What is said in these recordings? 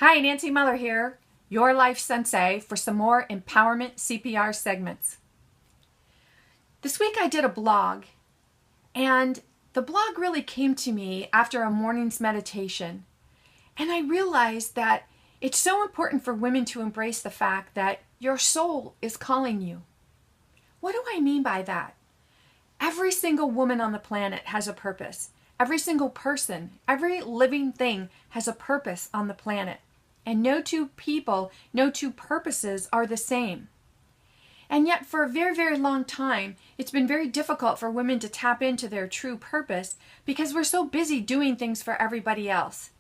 Hi, Nancy Mueller here, your life sensei, for some more empowerment CPR segments. This week I did a blog, and the blog really came to me after a morning's meditation. And I realized that it's so important for women to embrace the fact that your soul is calling you. What do I mean by that? Every single woman on the planet has a purpose. Every single person, every living thing has a purpose on the planet. And no two people, no two purposes are the same. And yet for a very, very long time, it's been very difficult for women to tap into their true purpose because we're so busy doing things for everybody else.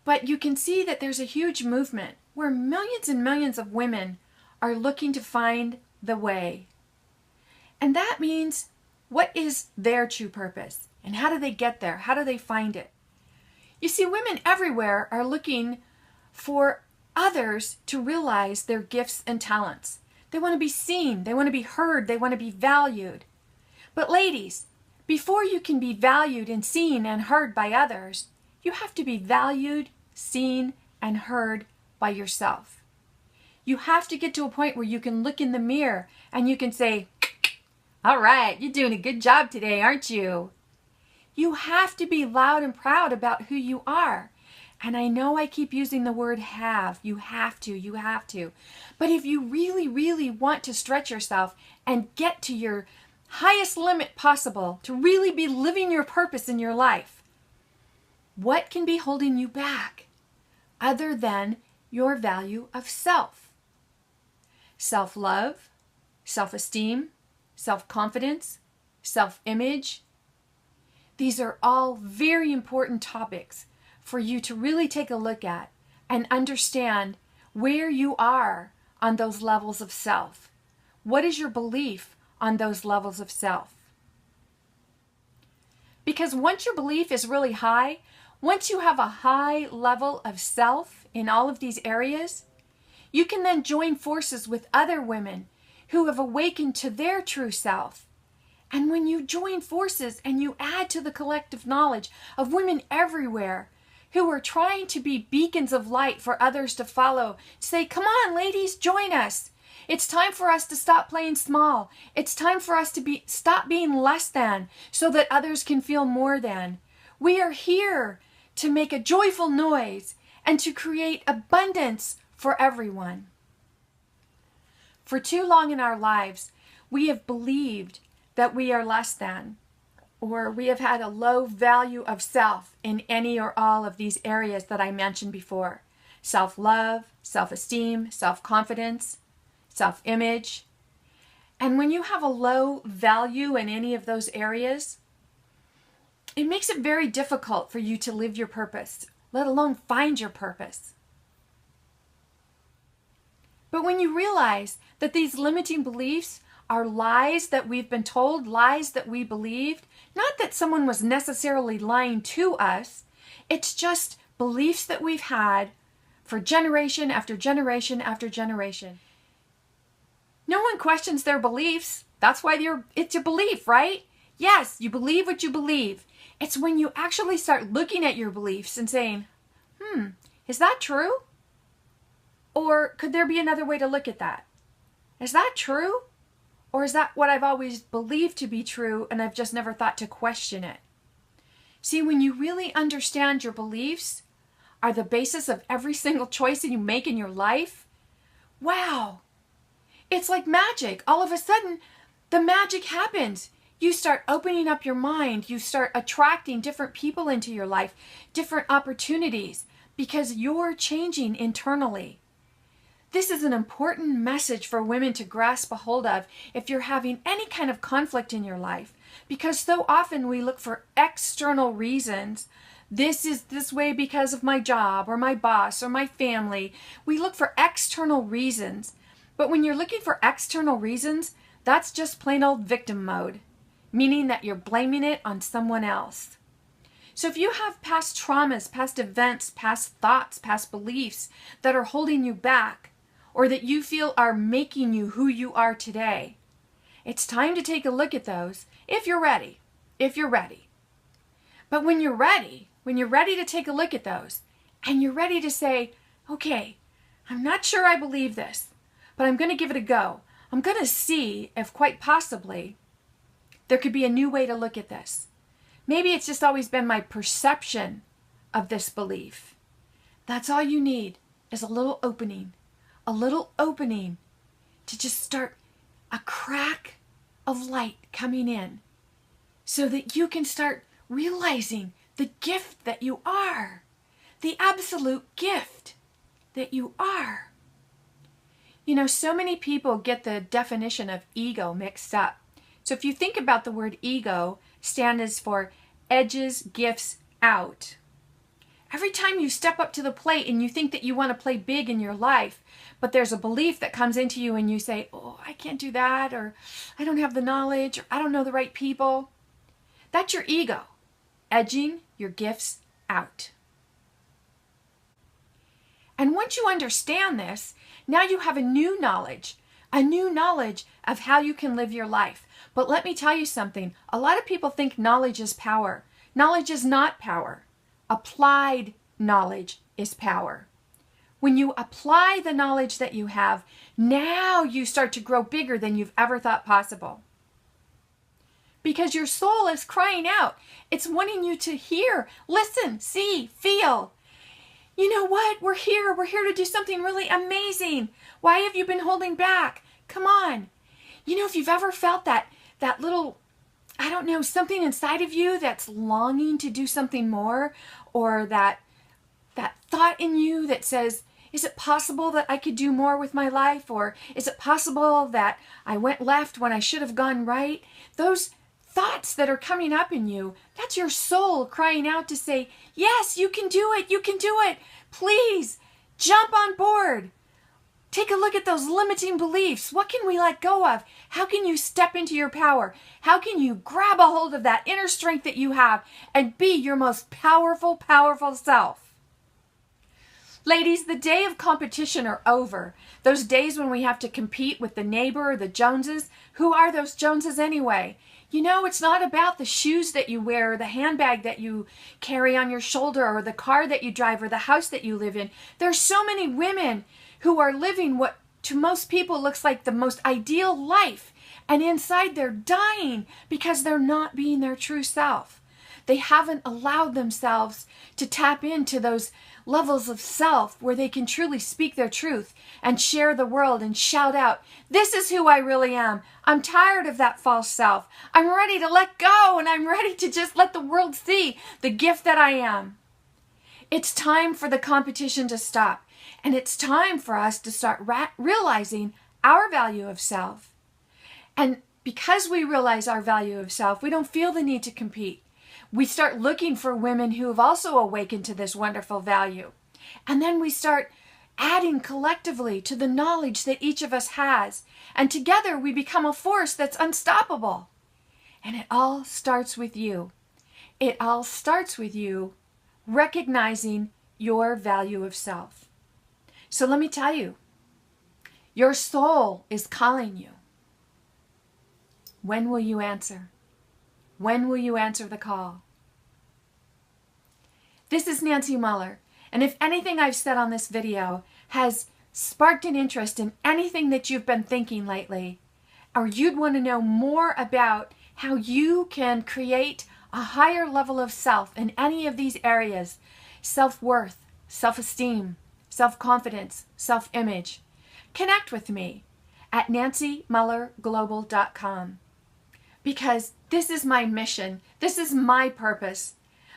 But you can see that there's a huge movement where millions and millions of women are looking to find the way. And that means, what is their true purpose? And how do they get there? How do they find it? You see, women everywhere are looking for others to realize their gifts and talents. They want to be seen, they want to be heard, they want to be valued. But ladies, before you can be valued and seen and heard by others, you have to be valued, seen, and heard by yourself. You have to get to a point where you can look in the mirror and you can say, "All right, you're doing a good job today, aren't you?" You have to be loud and proud about who you are. And I know I keep using the word have. You have to. But if you really, really want to stretch yourself and get to your highest limit possible, to really be living your purpose in your life, what can be holding you back other than your value of self? Self-love, self-esteem, self-confidence, self-image. These are all very important topics for you to really take a look at and understand where you are on those levels of self. What is your belief on those levels of self? Because once your belief is really high, once you have a high level of self in all of these areas, you can then join forces with other women who have awakened to their true self. And when you join forces and you add to the collective knowledge of women everywhere who are trying to be beacons of light for others to follow, say, "Come on, ladies, join us. It's time for us to stop playing small. It's time for us to stop being less than so that others can feel more than. We are here to make a joyful noise and to create abundance for everyone." For too long in our lives, we have believed that we are less than, or we have had a low value of self in any or all of these areas that I mentioned before. Self-love, self-esteem, self-confidence, self-image. And when you have a low value in any of those areas, it makes it very difficult for you to live your purpose, let alone find your purpose. But when you realize that these limiting beliefs are lies that we've been told, lies that we believed, not that someone was necessarily lying to us, it's just beliefs that we've had for generation after generation after generation. No one questions their beliefs. That's why it's a belief, right? Yes, you believe what you believe. It's when you actually start looking at your beliefs and saying, is that true? Or could there be another way to look at that? Is that true? Or is that what I've always believed to be true and I've just never thought to question it? See, when you really understand your beliefs are the basis of every single choice that you make in your life, wow, it's like magic. All of a sudden, the magic happens. You start opening up your mind. You start attracting different people into your life, different opportunities, because you're changing internally. This is an important message for women to grasp a hold of if you're having any kind of conflict in your life. Because so often we look for external reasons. This is this way because of my job or my boss or my family. We look for external reasons. But when you're looking for external reasons, that's just plain old victim mode, meaning that you're blaming it on someone else. So if you have past traumas, past events, past thoughts, past beliefs that are holding you back, or that you feel are making you who you are today, it's time to take a look at those if you're ready. But when you're ready to take a look at those and you're ready to say, okay, I'm not sure I believe this, but I'm going to give it a go. I'm going to see if quite possibly there could be a new way to look at this. Maybe it's just always been my perception of this belief. That's all you need is a little opening to just start a crack of light coming in so that you can start realizing the gift that you are, the absolute gift that you are. You know, so many people get the definition of ego mixed up. So if you think about the word ego, stands for edges, gifts, out. Every time you step up to the plate and you think that you want to play big in your life, but there's a belief that comes into you and you say, oh, I can't do that, or I don't have the knowledge, or I don't know the right people. That's your ego, edging your gifts out. And once you understand this, now you have a new knowledge of how you can live your life. But let me tell you something. A lot of people think knowledge is power. Knowledge is not power. Applied knowledge is power. When you apply the knowledge that you have, now you start to grow bigger than you've ever thought possible. Because your soul is crying out. It's wanting you to hear, listen, see, feel. You know what? We're here. We're here to do something really amazing. Why have you been holding back? Come on. You know, if you've ever felt that little, I don't know, something inside of you that's longing to do something more, or that thought in you that says, is it possible that I could do more with my life? Or is it possible that I went left when I should have gone right? Those thoughts that are coming up in you, that's your soul crying out to say, yes, you can do it. You can do it. Please jump on board. Take a look at those limiting beliefs. What can we let go of? How can you step into your power? How can you grab a hold of that inner strength that you have and be your most powerful, powerful self? Ladies, the day of competition are over. Those days when we have to compete with the neighbor or the Joneses. Who are those Joneses anyway? You know, it's not about the shoes that you wear or the handbag that you carry on your shoulder or the car that you drive or the house that you live in. There's so many women who are living what to most people looks like the most ideal life. And inside they're dying because they're not being their true self. They haven't allowed themselves to tap into those levels of self where they can truly speak their truth and share the world and shout out, this is who I really am. I'm tired of that false self. I'm ready to let go, and I'm ready to just let the world see the gift that I am. It's time for the competition to stop, and it's time for us to start realizing our value of self. And because we realize our value of self, we don't feel the need to compete. We start looking for women who have also awakened to this wonderful value. And then we start adding collectively to the knowledge that each of us has. And together we become a force that's unstoppable. And it all starts with you. It all starts with you recognizing your value of self. So let me tell you, your soul is calling you. When will you answer? When will you answer the call? This is Nancy Mueller, and if anything I've said on this video has sparked an interest in anything that you've been thinking lately, or you'd want to know more about how you can create a higher level of self in any of these areas, self-worth, self-esteem, self-confidence, self-image, connect with me at NancyMullerGlobal.com. Because this is my mission. This is my purpose.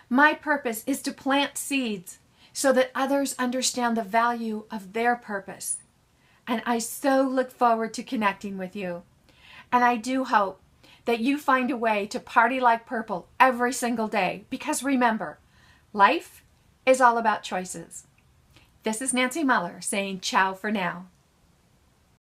My purpose is to plant seeds so that others understand the value of their purpose. And I so look forward to connecting with you. And I do hope that you find a way to party like purple every single day. Because remember, life is all about choices. This is Nancy Mueller saying ciao for now.